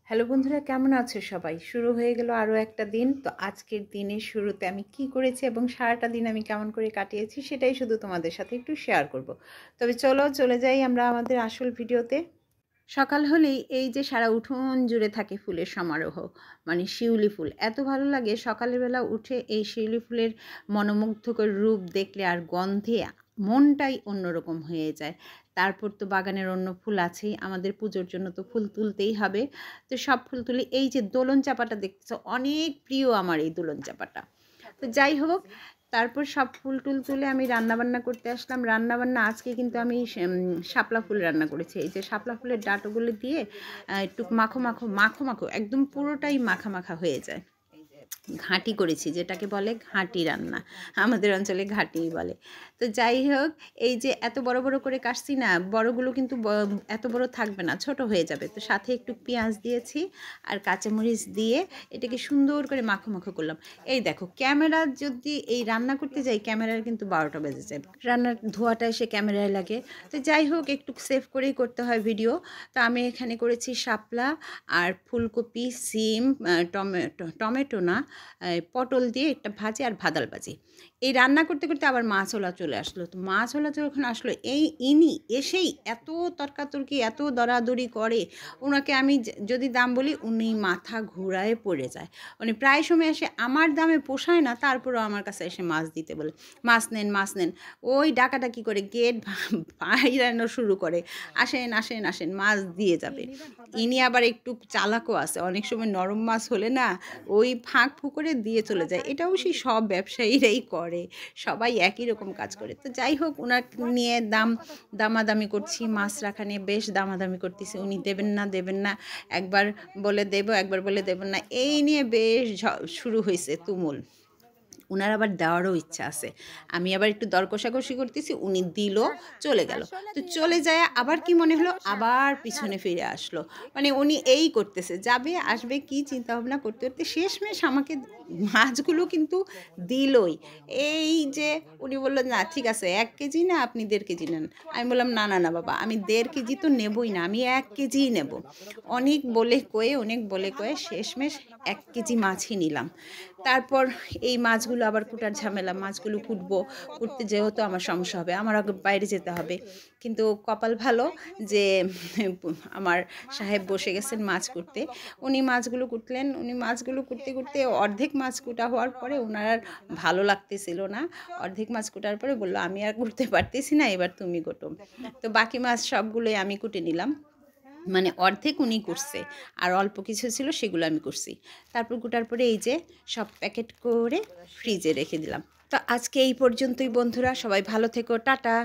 Hello বন্ধুরা, কেমন আছো সবাই? শুরু হয়ে গেল আরও একটা দিন। তো আজকের দিনের শুরুতে আমি কি করেছি এবং সারাটা দিন আমি কেমন করে কাটিয়েছি সেটাই শুধু তোমাদের সাথে একটু শেয়ার করব। তবে চলো চলে যাই আমরা আমাদের আসল ভিডিওতে। সকাল হলেই এই যে সারা উঠোন জুড়ে থাকে ফুলের সমারোহ, মানে শিউলি ফুল। এত ভালো লাগে সকালবেলা উঠে এই শিউলি ফুলের মনোমুগ্ধকর রূপ দেখলে, আর গন্ধে মনটাই অন্যরকম হয়ে যায়। তারপর তো বাগানের অন্য ফুল আছেই, আমাদের পুজোর জন্য তো ফুল তুলতেই হবে। তো সব ফুল তুলি। এই যে দোলন চাপাটা দেখতেছো, অনেক প্রিয় আমার এই দোলন চাপাটা। তো যাই হোক, তারপর সব ফুল টুল তুলে আমি রান্নাবান্না করতে আসলাম। রান্নাবান্না আজকে কিন্তু আমি শাপলা ফুল রান্না করেছি। এই যে শাপলা ফুলের ডাঁটাগুলো দিয়ে একটু মাখো মাখো মাখো মাখো একদম পুরোটাই মাখা মাখা হয়ে যায়। ঘাঁটি করেছি, যেটাকে বলে ঘাঁটি রান্না, আমাদের অঞ্চলে ঘাঁটিই বলে। তো যাই হোক, এই যে এত বড় বড় করে কাটছি না, বড়গুলো কিন্তু এত বড় থাকবে না, ছোট হয়ে যাবে। তো সাথে একটু পেঁয়াজ দিয়েছি আর কাঁচামরিচ দিয়ে এটাকে সুন্দর করে মাখো মাখো করলাম। এই দেখো, ক্যামেরা যদি এই রান্না করতে যাই, ক্যামেরার কিন্তু 12টা বেজে যায়, রান্নার ধোঁয়াটা এসে ক্যামেরায় লাগে। তো যাই হোক, একটু সেভ করেই করতে হয় ভিডিও। তো আমি এখানে করেছি শাপলা আর ফুলকপি, সিম, টমেটো না, পটল দিয়ে একটা ভাজি আর ভাদাল ভাজি। এই রান্না করতে করতে আবার মাছওয়ালা চলে আসলো। তো মাছওয়ালা যখন আসলো, ইনি এসেই এত তর্কাতর্কি, এত দরাদরি করে, ওনাকে আমি যদি দাম বলি উনি মাথা ঘুরায় পড়ে যায়। উনি প্রায় সময় এসে আমার দামে পোষায় না, তারপরেও আমার কাছে এসে মাছ দিতে বলে, মাছ নেন মাছ নেন। ওই ডাকাডাকি করে গেট বাইরানো শুরু করে, আসেন আসেন আসেন, মাছ দিয়ে যাবে। ইনি আবার একটু চালাকও আছে, অনেক সময় নরম মাছ হলে না ওই ফাঁক ফুকরে দিয়ে চলে যায়। এটাও সেই সব ব্যবসায়ীরাই করে, সবাই একই রকম কাজ করে। তো যাই হোক, ওনার নিয়ে দামাদামি করছি, মাছ রাখা নিয়ে বেশ দামাদামি করতেছি। উনি দেবেন না দেবেন না, একবার বলে দেব একবার বলে দেবেন না, এই নিয়ে বেশ শুরু হয়েছে তুমুল। উনার আবার দেওয়ারও ইচ্ছা আছে, আমি আবার একটু দর কষাকষি করতেছি, উনি দিল, চলে গেল। তো চলে যায় আবার কি মনে হলো, আবার পিছনে ফিরে আসলো। মানে উনি এই করতেছে, যাবে আসবে, কি চিন্তা ভাবনা করতে করতে শেষমেশ আমাকে মাছগুলো কিন্তু দিলই। এই যে উনি বললো, না ঠিক আছে, 1 কেজি না, আপনি 1.5 কেজি নেন। আমি বললাম, না না না বাবা, আমি 1.5 কেজি তো নেবই না, আমি 1 কেজিই নেব। অনেক বলে কয়ে শেষমেশ 1 কেজি মাছই নিলাম। তারপর এই মাছগুলো আবার কুটার ঝামেলা, মাছগুলো কুটতে যেহেতু আমার সমস্যা হবে, আমার আগে বাইরে যেতে হবে। কিন্তু কপাল ভালো যে আমার সাহেব বসে গেছেন মাছ কুটতে। উনি মাছগুলো কুটলেন। উনি মাছগুলো কুটতে কুটতে অর্ধেক মাছ কুটা হওয়ার পরে ওনার আর ভালো লাগতেছিল না। অর্ধেক মাছ কুটার পরে বললো, আমি আর কুটতে পারতেছি না, এবার তুমি কুটো। তো বাকি মাছ সবগুলোই আমি কুটে নিলাম। মানে অর্ধেক উনি করছে, আর অল্প কিছু ছিল সেগুলো আমি করছি। তারপর কুটার পরে এই যে সব প্যাকেট করে ফ্রিজে রেখে দিলাম। তো আজকে এই পর্যন্তই বন্ধুরা, সবাই ভালো থেকো, টাটা।